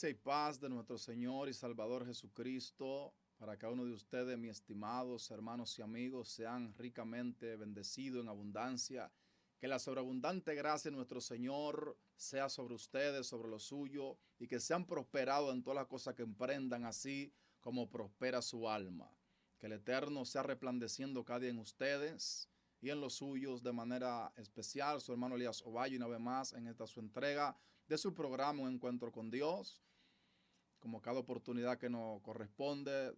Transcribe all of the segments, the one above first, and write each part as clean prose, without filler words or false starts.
Gracia y paz de nuestro Señor y Salvador Jesucristo para cada uno de ustedes, mis estimados hermanos y amigos, sean ricamente bendecidos en abundancia. Que la sobreabundante gracia de nuestro Señor sea sobre ustedes, sobre lo suyo, y que sean prosperados en todas las cosas que emprendan, así como prospera su alma. Que el Eterno sea resplandeciendo cada día en ustedes y en los suyos de manera especial. Su hermano Elías Ovalle, una vez más, en esta su entrega de su programa Un Encuentro con Dios, como cada oportunidad que nos corresponde,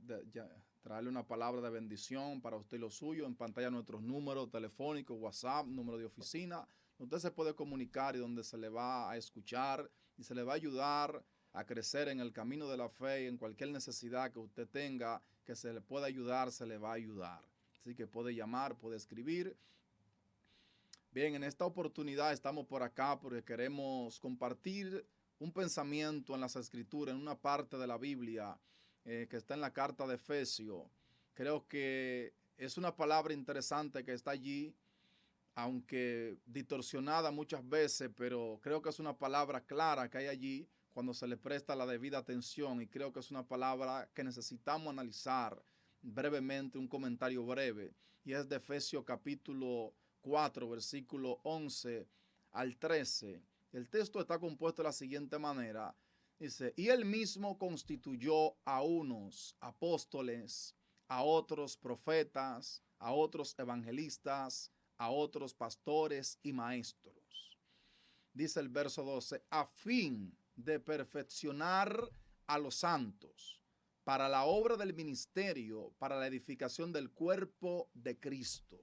traerle una palabra de bendición para usted y lo suyo. En pantalla nuestros números telefónicos, WhatsApp, número de oficina. Usted se puede comunicar y donde se le va a escuchar y se le va a ayudar a crecer en el camino de la fe y en cualquier necesidad que usted tenga que se le pueda ayudar, se le va a ayudar. Así que puede llamar, puede escribir. Bien, en esta oportunidad estamos por acá porque queremos compartir un pensamiento en las Escrituras, en una parte de la Biblia que está en la carta de Efesios. Creo que es una palabra interesante que está allí, aunque distorsionada muchas veces, pero creo que es una palabra clara que hay allí cuando se le presta la debida atención, y creo que es una palabra que necesitamos analizar brevemente, un comentario breve, y es de Efesios capítulo 4, versículo 11 al 13. El texto está compuesto de la siguiente manera. Dice, y él mismo constituyó a unos apóstoles, a otros profetas, a otros evangelistas, a otros pastores y maestros. Dice el verso 12, a fin de perfeccionar a los santos para la obra del ministerio, para la edificación del cuerpo de Cristo.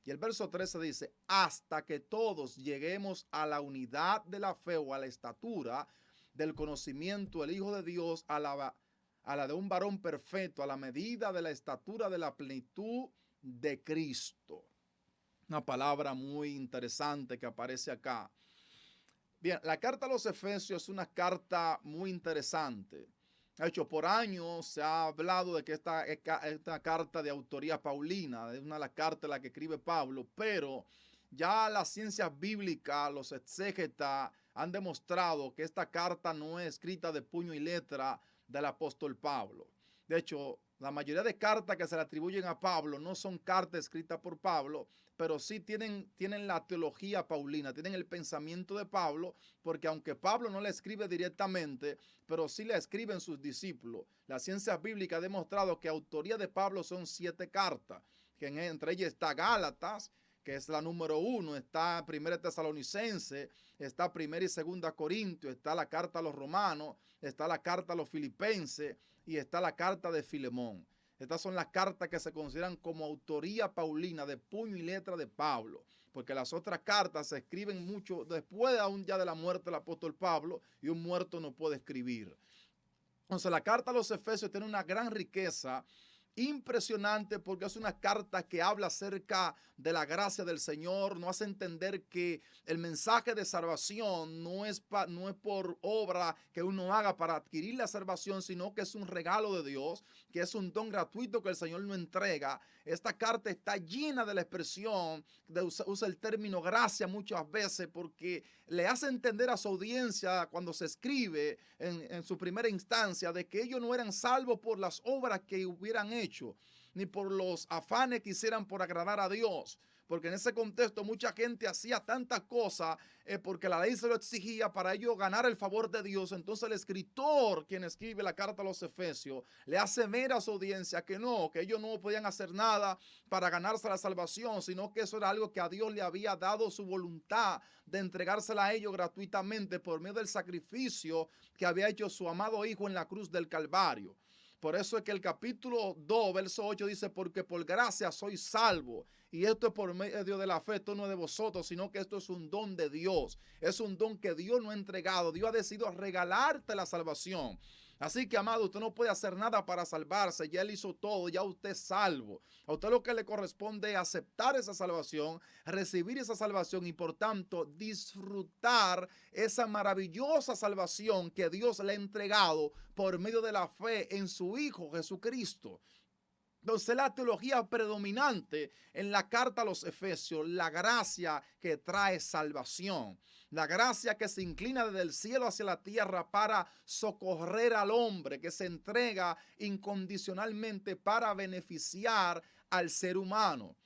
Y el verso 13 dice, hasta que todos lleguemos a la unidad de la fe o a la estatura del conocimiento del Hijo de Dios, a la de un varón perfecto, a la medida de la estatura de la plenitud de Cristo. Una palabra muy interesante que aparece acá. Bien, la carta a los Efesios es una carta muy interesante. De hecho, por años se ha hablado de que esta carta de autoría paulina es una de las cartas en la que escribe Pablo, pero ya las ciencias bíblicas, los exégetas, han demostrado que esta carta no es escrita de puño y letra del apóstol Pablo. De hecho, la mayoría de cartas que se le atribuyen a Pablo no son cartas escritas por Pablo, pero sí tienen la teología paulina, tienen el pensamiento de Pablo, porque aunque Pablo no le escribe directamente, pero sí le escriben sus discípulos. La ciencia bíblica ha demostrado que autoría de Pablo son 7 cartas, que entre ellas está Gálatas, que es la número 1, está Primera Tesalonicense, está Primera y Segunda Corintios, está la carta a los romanos, está la carta a los filipenses y está la carta de Filemón. Estas son las cartas que se consideran como autoría paulina, de puño y letra de Pablo, porque las otras cartas se escriben mucho después aún ya de la muerte del apóstol Pablo, y un muerto no puede escribir. Entonces, la carta a los Efesios tiene una gran riqueza impresionante, porque es una carta que habla acerca de la gracia del Señor, nos hace entender que el mensaje de salvación no es por obra que uno haga para adquirir la salvación, sino que es un regalo de Dios, que es un don gratuito que el Señor nos entrega. Esta carta está llena de la expresión, usa el término gracia muchas veces, porque le hace entender a su audiencia cuando se escribe en su primera instancia de que ellos no eran salvos por las obras que hubieran hecho, ni por los afanes que hicieran por agradar a Dios, porque en ese contexto mucha gente hacía tantas cosas porque la ley se lo exigía para ellos ganar el favor de Dios. Entonces el escritor, quien escribe la carta a los Efesios, le hace ver a su audiencia que ellos no podían hacer nada para ganarse la salvación, sino que eso era algo que a Dios le había dado su voluntad de entregársela a ellos gratuitamente por medio del sacrificio que había hecho su amado Hijo en la cruz del Calvario. Por eso es que el capítulo 2, verso 8 dice, porque por gracia soy salvo. Y esto es por medio de la fe, esto no es de vosotros, sino que esto es un don de Dios. Es un don que Dios nos ha entregado. Dios ha decidido regalarte la salvación. Así que, amado, usted no puede hacer nada para salvarse. Ya Él hizo todo, ya usted es salvo. A usted lo que le corresponde es aceptar esa salvación, recibir esa salvación y, por tanto, disfrutar esa maravillosa salvación que Dios le ha entregado por medio de la fe en su Hijo Jesucristo. Entonces la teología predominante en la carta a los Efesios, la gracia que trae salvación, la gracia que se inclina desde el cielo hacia la tierra para socorrer al hombre, que se entrega incondicionalmente para beneficiar al ser humano.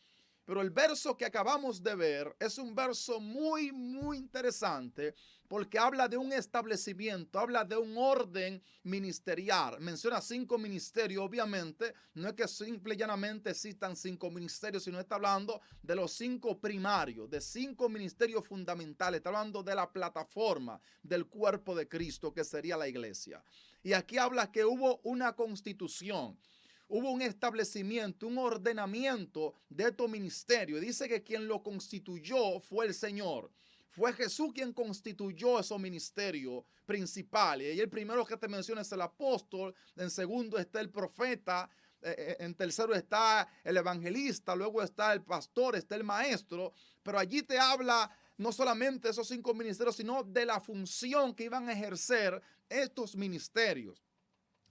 Pero el verso que acabamos de ver es un verso muy interesante porque habla de un establecimiento, habla de un orden ministerial. Menciona 5 ministerios, obviamente. No es que simple y llanamente existan 5 ministerios, sino está hablando de los 5 primarios, de 5 ministerios fundamentales. Está hablando de la plataforma del cuerpo de Cristo, que sería la iglesia. Y aquí habla que hubo una constitución. Hubo un establecimiento, un ordenamiento de estos ministerios. Dice que quien lo constituyó fue el Señor. Fue Jesús quien constituyó esos ministerios principales. Y el primero que te menciona es el apóstol. En segundo está el profeta. En tercero está el evangelista. Luego está el pastor, está el maestro. Pero allí te habla no solamente de esos 5 ministerios, sino de la función que iban a ejercer estos ministerios.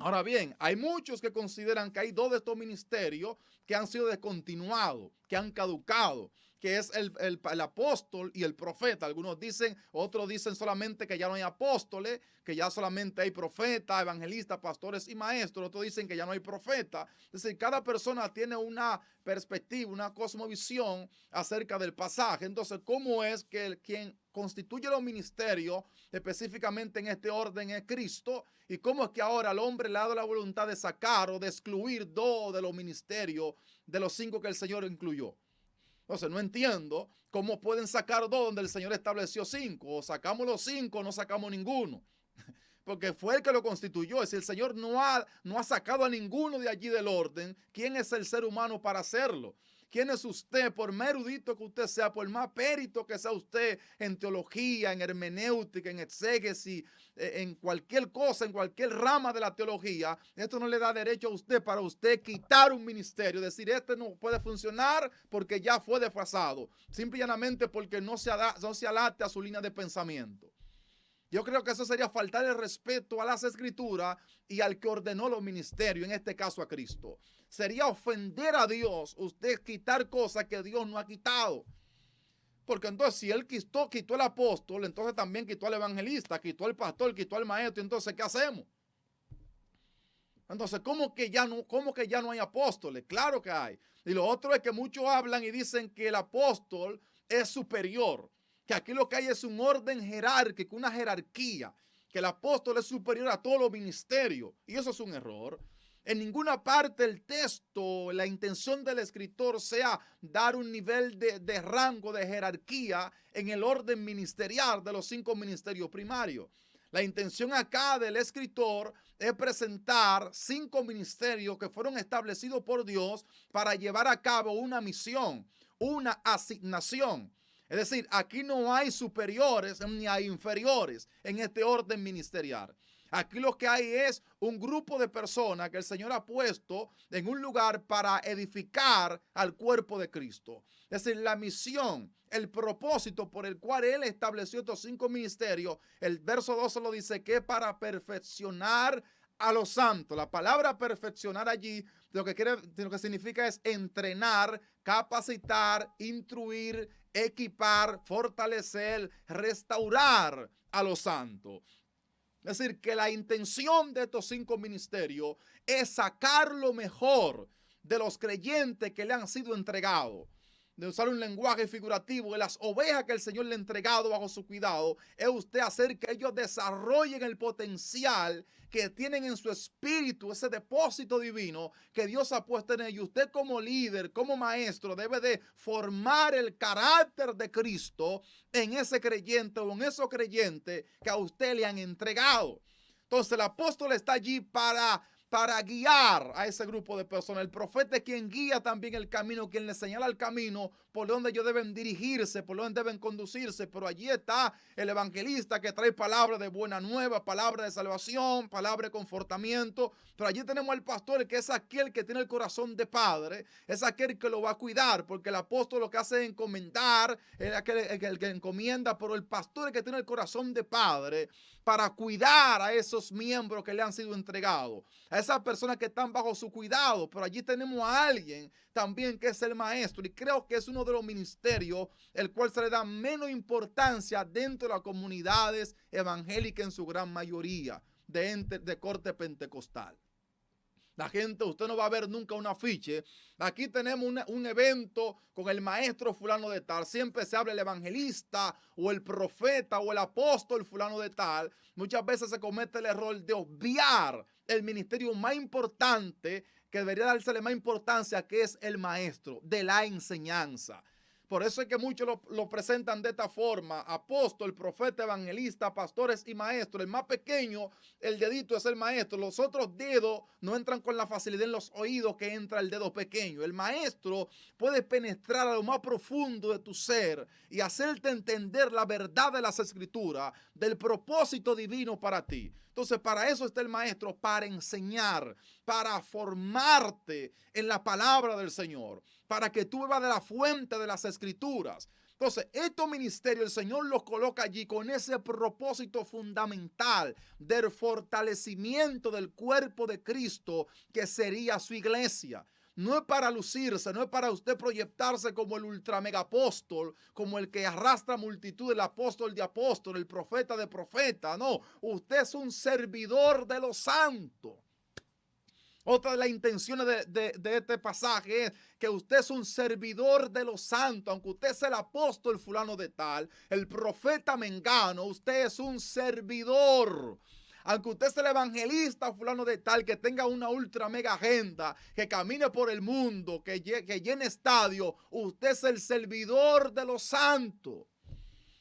Ahora bien, hay muchos que consideran que hay 2 de estos ministerios que han sido descontinuados, que han caducado, que es el apóstol y el profeta. Algunos dicen, otros dicen solamente que ya no hay apóstoles, que ya solamente hay profetas, evangelistas, pastores y maestros. Otros dicen que ya no hay profeta. Es decir, cada persona tiene una perspectiva, una cosmovisión acerca del pasaje. Entonces, ¿cómo es que quien constituye los ministerios específicamente en este orden es Cristo? ¿Y cómo es que ahora al hombre le ha dado la voluntad de sacar o de excluir 2 de los ministerios de los 5 que el Señor incluyó? Entonces no entiendo cómo pueden sacar 2 donde el Señor estableció 5. O sacamos los 5 o no sacamos ninguno. Porque fue el que lo constituyó. Si el Señor no ha sacado a ninguno de allí del orden, ¿quién es el ser humano para hacerlo? ¿Quién es usted? Por más erudito que usted sea, por más perito que sea usted en teología, en hermenéutica, en exégesis, en cualquier cosa, en cualquier rama de la teología, esto no le da derecho a usted para usted quitar un ministerio, decir este no puede funcionar porque ya fue desfasado, simplemente porque no se adapte a su línea de pensamiento. Yo creo que eso sería faltar el respeto a las escrituras y al que ordenó los ministerios, en este caso a Cristo. Sería ofender a Dios usted quitar cosas que Dios no ha quitado. Porque entonces si él quitó el apóstol, entonces también quitó al evangelista, quitó al pastor, quitó al maestro. Entonces, ¿qué hacemos? Entonces, ¿cómo que ya no hay apóstoles? Claro que hay. Y lo otro es que muchos hablan y dicen que el apóstol es superior. Que aquí lo que hay es un orden jerárquico, una jerarquía, que el apóstol es superior a todos los ministerios. Y eso es un error. En ninguna parte del texto, la intención del escritor sea dar un nivel de rango, de jerarquía en el orden ministerial de los 5 ministerios primarios. La intención acá del escritor es presentar 5 ministerios que fueron establecidos por Dios para llevar a cabo una misión, una asignación. Es decir, aquí no hay superiores ni hay inferiores en este orden ministerial. Aquí lo que hay es un grupo de personas que el Señor ha puesto en un lugar para edificar al cuerpo de Cristo. Es decir, la misión, el propósito por el cual Él estableció estos 5 ministerios, el verso 12 lo dice, que es para perfeccionar a los santos. La palabra perfeccionar allí lo que significa es entrenar, capacitar, instruir, equipar, fortalecer, restaurar a los santos. Es decir, que la intención de estos 5 ministerios es sacar lo mejor de los creyentes que le han sido entregados. De usar un lenguaje figurativo, de las ovejas que el Señor le ha entregado bajo su cuidado, es usted hacer que ellos desarrollen el potencial que tienen en su espíritu, ese depósito divino que Dios ha puesto en ellos. Usted como líder, como maestro, debe de formar el carácter de Cristo en ese creyente o en esos creyentes que a usted le han entregado. Entonces el apóstol está allí para guiar a ese grupo de personas. El profeta es quien guía también el camino, quien le señala el camino por donde ellos deben dirigirse, por donde deben conducirse. Pero allí está el evangelista que trae palabra de buena nueva, palabra de salvación, palabra de confortamiento. Pero allí tenemos al pastor, que es aquel que tiene el corazón de padre, es aquel que lo va a cuidar, porque el apóstol lo que hace es encomendar, es el que encomienda, pero el pastor es que tiene el corazón de padre, para cuidar a esos miembros que le han sido entregados, a esas personas que están bajo su cuidado. Pero allí tenemos a alguien también que es el maestro, y creo que es uno de los ministerios el cual se le da menos importancia dentro de las comunidades evangélicas en su gran mayoría de corte pentecostal. La gente, usted no va a ver nunca un afiche. Aquí tenemos un evento con el maestro fulano de tal. Siempre se habla el evangelista o el profeta o el apóstol fulano de tal. Muchas veces se comete el error de obviar el ministerio más importante, que debería dársele más importancia, que es el maestro de la enseñanza. Por eso es que muchos lo presentan de esta forma: apóstol, profeta, evangelista, pastores y maestros. El más pequeño, el dedito, es el maestro. Los otros dedos no entran con la facilidad en los oídos que entra el dedo pequeño. El maestro puede penetrar a lo más profundo de tu ser y hacerte entender la verdad de las escrituras, del propósito divino para ti. Entonces, para eso está el maestro, para enseñar, para formarte en la palabra del Señor, para que tú bebas de la fuente de las escrituras. Entonces, estos ministerios el Señor los coloca allí con ese propósito fundamental del fortalecimiento del cuerpo de Cristo, que sería su iglesia. No es para lucirse, no es para usted proyectarse como el ultra mega apóstol, como el que arrastra multitud, el apóstol de apóstol, el profeta de profeta. No, usted es un servidor de los santos. Otra de las intenciones de este pasaje es que usted es un servidor de los santos. Aunque usted es el apóstol fulano de tal, el profeta mengano, usted es un servidor. Aunque usted sea el evangelista fulano de tal, que tenga una ultra mega agenda, que camine por el mundo, que llene estadio, usted es el servidor de los santos.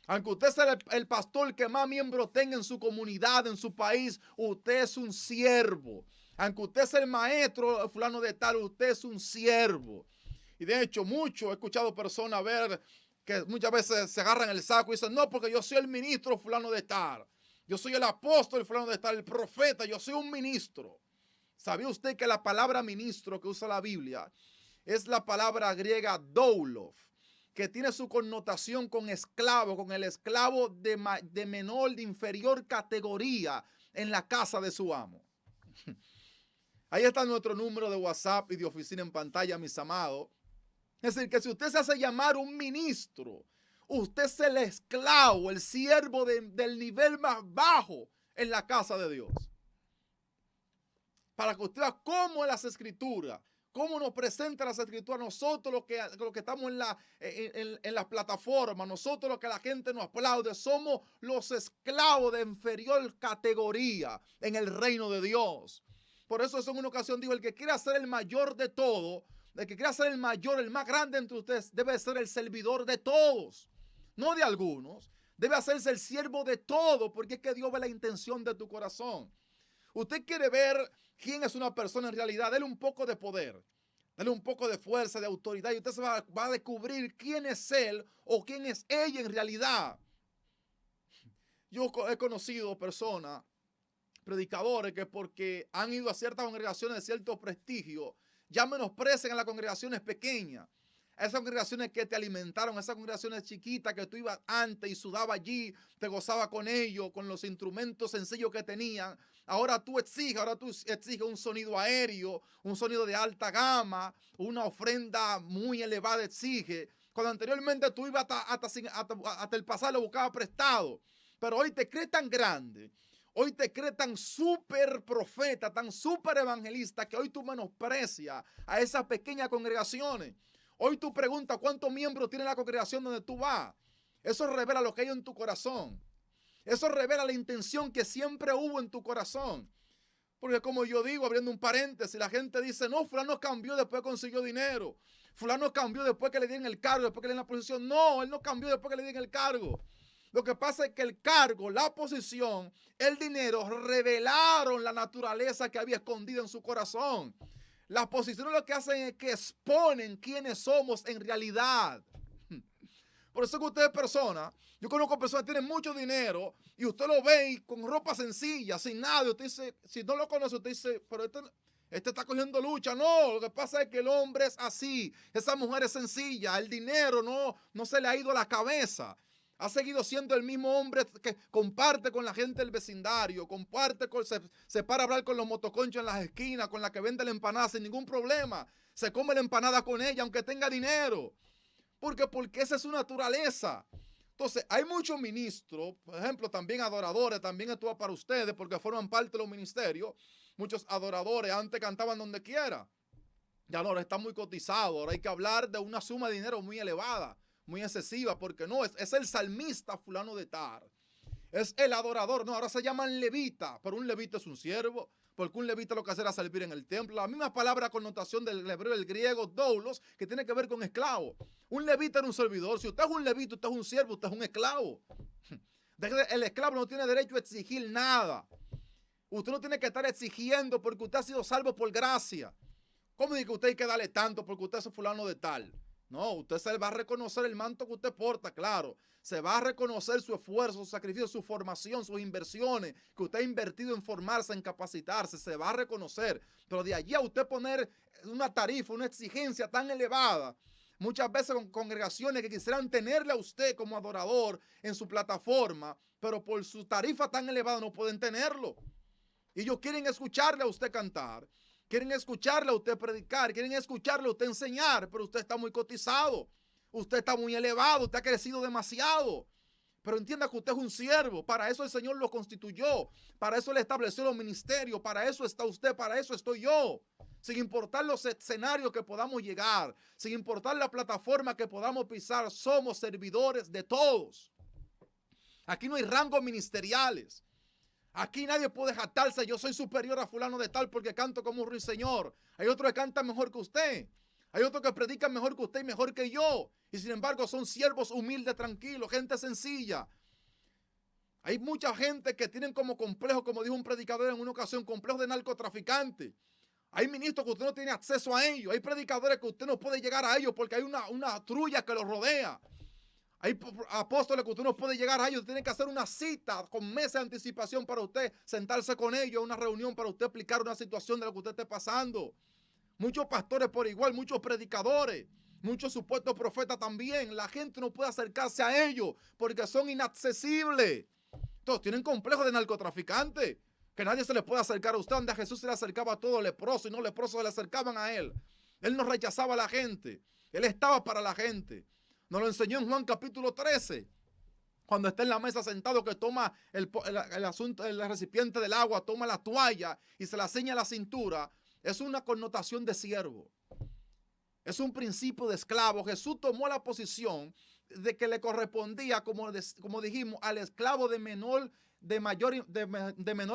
Aunque usted sea el pastor que más miembros tenga en su comunidad, en su país, usted es un siervo. Aunque usted sea el maestro fulano de tal, usted es un siervo. Y de hecho, he escuchado personas ver que muchas veces se agarran el saco y dicen: no, porque yo soy el ministro fulano de tal. Yo soy el apóstol fulano de tal, el profeta, yo soy un ministro. ¿Sabía usted que la palabra ministro que usa la Biblia es la palabra griega doulos, que tiene su connotación con esclavo, con el esclavo de menor, de inferior categoría en la casa de su amo? Ahí está nuestro número de WhatsApp y de oficina en pantalla, mis amados. Es decir, que si usted se hace llamar un ministro, usted es el esclavo, el siervo del nivel más bajo en la casa de Dios. Para que usted vea cómo en las escrituras, cómo nos presenta las escrituras, nosotros los que estamos en las plataformas, nosotros los que la gente nos aplaude, somos los esclavos de inferior categoría en el reino de Dios. Por eso en una ocasión dijo: el que quiera ser el mayor de todo, el que quiera ser el mayor, el más grande entre ustedes, debe ser el servidor de todos, no de algunos. Debe hacerse el siervo de todos, porque es que Dios ve la intención de tu corazón. Usted quiere ver quién es una persona en realidad, dele un poco de poder, dele un poco de fuerza, de autoridad, y usted se va a descubrir quién es él o quién es ella en realidad. Yo he conocido personas, predicadores, que porque han ido a ciertas congregaciones de cierto prestigio, ya menosprecian a las congregaciones pequeñas, a esas congregaciones que te alimentaron, a esas congregaciones chiquitas que tú ibas antes y sudabas allí, te gozabas con ellos, con los instrumentos sencillos que tenían. Ahora tú exiges un sonido aéreo, un sonido de alta gama, una ofrenda muy elevada exige, cuando anteriormente tú ibas hasta el pasado lo buscabas prestado. Pero hoy te crees tan grande, hoy te crees tan súper profeta, tan súper evangelista, que hoy tú menosprecias a esas pequeñas congregaciones. Hoy tú preguntas cuántos miembros tiene la congregación donde tú vas. Eso revela lo que hay en tu corazón. Eso revela la intención que siempre hubo en tu corazón. Porque como yo digo, abriendo un paréntesis, la gente dice: no, fulano cambió después que consiguió dinero. Fulano cambió después que le dieron el cargo, después que le dieron la posición. No, él no cambió después que le dieron el cargo. Lo que pasa es que el cargo, la posición, el dinero revelaron la naturaleza que había escondida en su corazón. Las posiciones lo que hacen es que exponen quiénes somos en realidad. Por eso que ustedes personas, yo conozco personas que tienen mucho dinero y usted lo ve y con ropa sencilla, sin nada. Y usted dice, si no lo conoce, usted dice: pero este está cogiendo lucha. No, lo que pasa es que el hombre es así, esa mujer es sencilla, el dinero no se le ha ido a la cabeza. Ha seguido siendo el mismo hombre que comparte con la gente del vecindario, se para a hablar con los motoconchos en las esquinas, con la que vende la empanada sin ningún problema. Se come la empanada con ella aunque tenga dinero. Porque esa es su naturaleza. Entonces, hay muchos ministros, por ejemplo, también adoradores, también esto va para ustedes porque forman parte de los ministerios. Muchos adoradores antes cantaban donde quiera. Ya ahora está muy cotizado, ahora hay que hablar de una suma de dinero muy elevada, muy excesiva, porque no, es el salmista fulano de tal, es el adorador, no, ahora se llaman levita, pero un levita es un siervo, porque un levita lo que hace era servir en el templo. La misma palabra connotación del hebreo, el griego, doulos, que tiene que ver con esclavo. Un levita era un servidor. Si usted es un levita, usted es un siervo, usted es un esclavo. El esclavo no tiene derecho a exigir nada. Usted no tiene que estar exigiendo porque usted ha sido salvo por gracia. ¿Cómo dice que usted hay que darle tanto porque usted es fulano de tal? No, usted se va a reconocer el manto que usted porta, claro. Se va a reconocer su esfuerzo, su sacrificio, su formación, sus inversiones, que usted ha invertido en formarse, en capacitarse, se va a reconocer. Pero de allí a usted poner una tarifa, una exigencia tan elevada, muchas veces con congregaciones que quisieran tenerle a usted como adorador en su plataforma, pero por su tarifa tan elevada no pueden tenerlo. Y ellos quieren escucharle a usted cantar. Quieren escucharle a usted predicar, quieren escucharle a usted enseñar, pero usted está muy cotizado, usted está muy elevado, usted ha crecido demasiado. Pero entienda que usted es un siervo, para eso el Señor lo constituyó, para eso le estableció los ministerios, para eso está usted, para eso estoy yo. Sin importar los escenarios que podamos llegar, sin importar la plataforma que podamos pisar, somos servidores de todos. Aquí no hay rangos ministeriales. Aquí nadie puede jactarse, yo soy superior a fulano de tal porque canto como un ruiseñor. Hay otro que canta mejor que usted. Hay otro que predica mejor que usted y mejor que yo. Y sin embargo son siervos humildes, tranquilos, gente sencilla. Hay mucha gente que tienen como complejo, como dijo un predicador en una ocasión, complejo de narcotraficante. Hay ministros que usted no tiene acceso a ellos. Hay predicadores que usted no puede llegar a ellos porque hay una trulla que los rodea. Hay apóstoles que usted no puede llegar a ellos, tiene que hacer una cita con meses de anticipación para usted sentarse con ellos, una reunión para usted explicar una situación de lo que usted esté pasando. Muchos pastores por igual, muchos predicadores, muchos supuestos profetas también. La gente no puede acercarse a ellos porque son inaccesibles. Entonces tienen complejo de narcotraficantes, que nadie se les puede acercar a usted. Donde a Jesús se le acercaba a todo leproso y no leprosos se le acercaban a él. Él no rechazaba a la gente, él estaba para la gente. Nos lo enseñó en Juan capítulo 13, cuando está en la mesa sentado, que toma el recipiente del agua, toma la toalla y se la ciña a la cintura. Es una connotación de siervo. Es un principio de esclavo. Jesús tomó la posición de que le correspondía, como dijimos, al esclavo de menor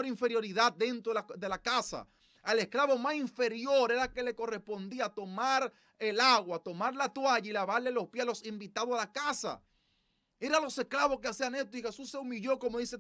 inferioridad dentro de la casa. Al esclavo más inferior era que le correspondía tomar el agua, tomar la toalla y lavarle los pies a los invitados a la casa. Eran los esclavos que hacían esto y Jesús se humilló, como dice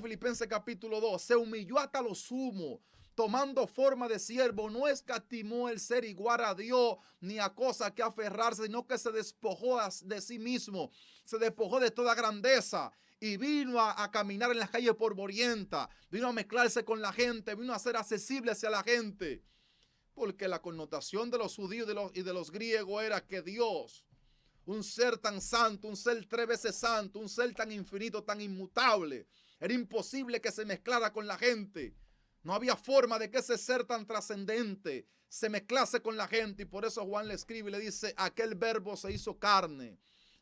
Filipenses capítulo 2, se humilló hasta lo sumo, tomando forma de siervo, no escatimó el ser igual a Dios ni a cosa que aferrarse, sino que se despojó de sí mismo, se despojó de toda grandeza y vino a caminar en las calles polvorientas, vino a mezclarse con la gente, vino a ser accesible hacia la gente, porque la connotación de los judíos y de los griegos era que Dios, un ser tan santo, un ser 3 veces santo, un ser tan infinito, tan inmutable, era imposible que se mezclara con la gente. No había forma de que ese ser tan trascendente se mezclase con la gente, y por eso Juan le escribe y le dice: aquel verbo se hizo carne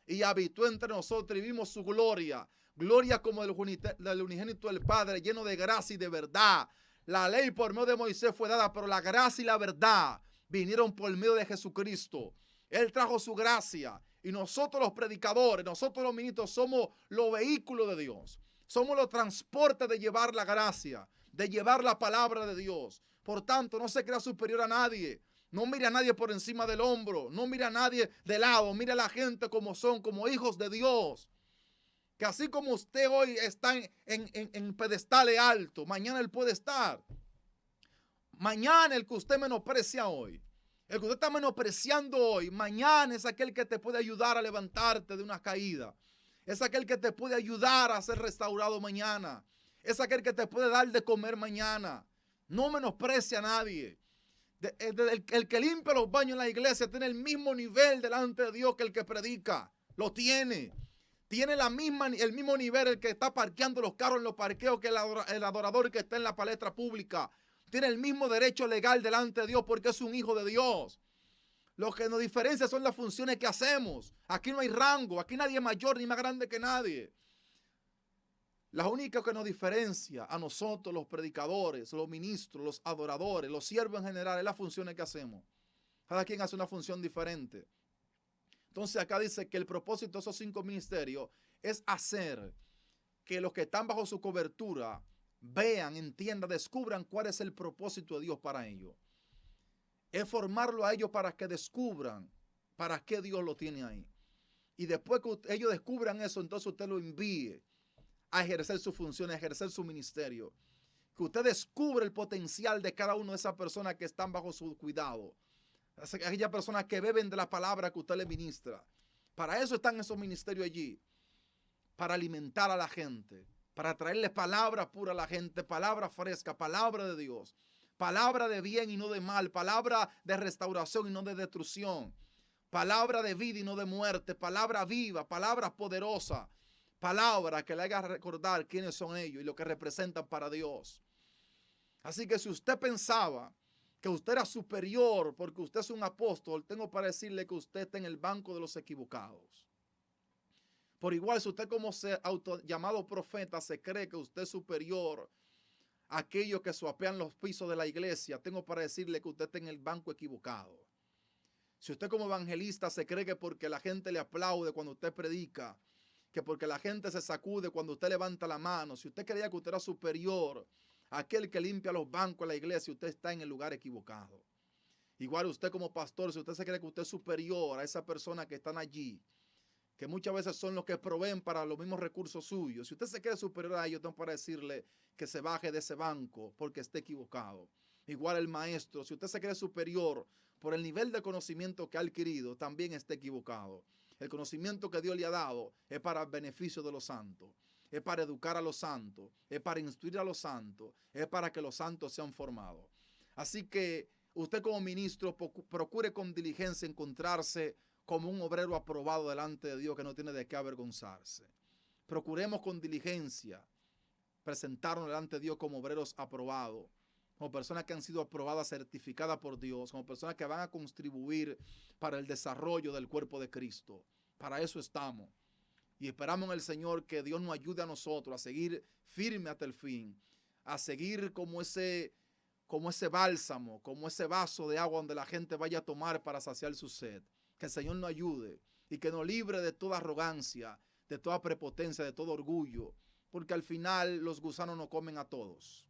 y habitó entre nosotros y vimos su gloria, gloria como del unigénito del Padre, lleno de gracia y de verdad. La ley por medio de Moisés fue dada, pero la gracia y la verdad vinieron por medio de Jesucristo. Él trajo su gracia y nosotros los predicadores, nosotros los ministros somos los vehículos de Dios. Somos los transportes de llevar la gracia, de llevar la palabra de Dios. Por tanto, no se crea superior a nadie. No mire a nadie por encima del hombro. No mire a nadie de lado. Mire a la gente como son, como hijos de Dios. Que así como usted hoy está en pedestales altos, mañana él puede estar. Mañana el que usted menosprecia hoy, el que usted está menospreciando hoy, mañana es aquel que te puede ayudar a levantarte de una caída. Es aquel que te puede ayudar a ser restaurado mañana. Es aquel que te puede dar de comer mañana. No menosprecia a nadie. El que limpia los baños en la iglesia tiene el mismo nivel delante de Dios que el que predica. Lo tiene. Tiene el mismo nivel el que está parqueando los carros en los parqueos que el adorador que está en la palestra pública. Tiene el mismo derecho legal delante de Dios porque es un hijo de Dios. Lo que nos diferencia son las funciones que hacemos. Aquí no hay rango, aquí nadie es mayor ni más grande que nadie. La única que nos diferencia a nosotros, los predicadores, los ministros, los adoradores, los siervos en general, es las funciones que hacemos. Cada quien hace una función diferente. Entonces acá dice que el propósito de esos 5 ministerios es hacer que los que están bajo su cobertura vean, entiendan, descubran cuál es el propósito de Dios para ellos. Es formarlo a ellos para que descubran para qué Dios lo tiene ahí. Y después que ellos descubran eso, entonces usted lo envíe a ejercer su función, a ejercer su ministerio. Que usted descubre el potencial de cada una de esas personas que están bajo su cuidado. Aquellas personas que beben de la palabra que usted le ministra. Para eso están esos ministerios allí. Para alimentar a la gente. Para traerle palabra pura a la gente. Palabra fresca, palabra de Dios. Palabra de bien y no de mal. Palabra de restauración y no de destrucción. Palabra de vida y no de muerte. Palabra viva, palabra poderosa. Palabra que le haga recordar quiénes son ellos y lo que representan para Dios. Así que si usted pensaba que usted era superior porque usted es un apóstol, tengo para decirle que usted está en el banco de los equivocados. Por igual, si usted como llamado profeta se cree que usted es superior a aquellos que swapean los pisos de la iglesia, tengo para decirle que usted está en el banco equivocado. Si usted como evangelista se cree que porque la gente le aplaude cuando usted predica, que porque la gente se sacude cuando usted levanta la mano, si usted creía que usted era superior a aquel que limpia los bancos de la iglesia, usted está en el lugar equivocado. Igual usted como pastor, si usted se cree que usted es superior a esas personas que están allí, que muchas veces son los que proveen para los mismos recursos suyos, si usted se cree superior a ellos, tengo para decirle que se baje de ese banco porque está equivocado. Igual el maestro, si usted se cree superior por el nivel de conocimiento que ha adquirido, también está equivocado. El conocimiento que Dios le ha dado es para el beneficio de los santos, es para educar a los santos, es para instruir a los santos, es para que los santos sean formados. Así que usted como ministro procure con diligencia encontrarse como un obrero aprobado delante de Dios que no tiene de qué avergonzarse. Procuremos con diligencia presentarnos delante de Dios como obreros aprobados, como personas que han sido aprobadas, certificadas por Dios, como personas que van a contribuir para el desarrollo del cuerpo de Cristo. Para eso estamos. Y esperamos en el Señor que Dios nos ayude a nosotros a seguir firme hasta el fin, a seguir como ese bálsamo, como ese vaso de agua donde la gente vaya a tomar para saciar su sed. Que el Señor nos ayude y que nos libre de toda arrogancia, de toda prepotencia, de todo orgullo, porque al final los gusanos nos comen a todos.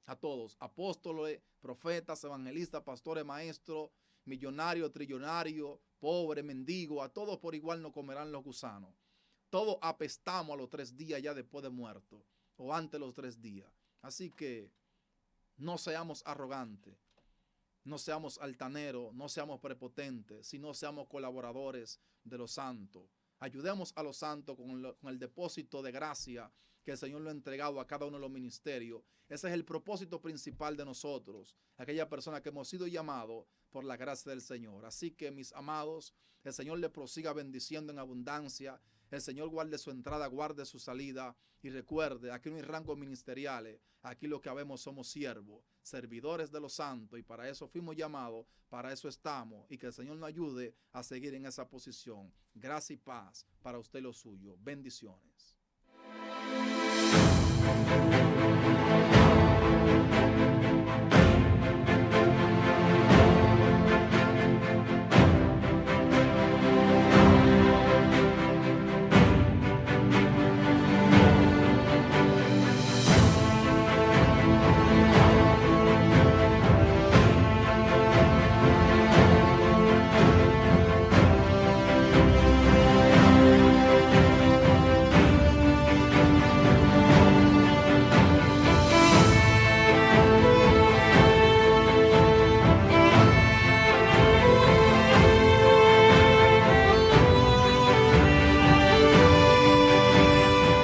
A todos, apóstoles, profetas, evangelistas, pastores, maestros, millonarios, trillonarios, pobres, mendigos, a todos por igual nos comerán los gusanos. Todos apestamos a los 3 días ya después de muerto o antes de los 3 días. Así que no seamos arrogantes, no seamos altaneros, no seamos prepotentes, sino seamos colaboradores de los santos. Ayudemos a los santos con el depósito de gracia que el Señor lo ha entregado a cada uno de los ministerios. Ese es el propósito principal de nosotros, aquella persona que hemos sido llamados por la gracia del Señor. Así que, mis amados, el Señor le prosiga bendiciendo en abundancia. El Señor guarde su entrada, guarde su salida. Y recuerde, aquí no hay rangos ministeriales. Aquí lo que habemos somos siervos, servidores de los santos. Y para eso fuimos llamados, para eso estamos. Y que el Señor nos ayude a seguir en esa posición. Gracia y paz para usted y lo suyo. Bendiciones.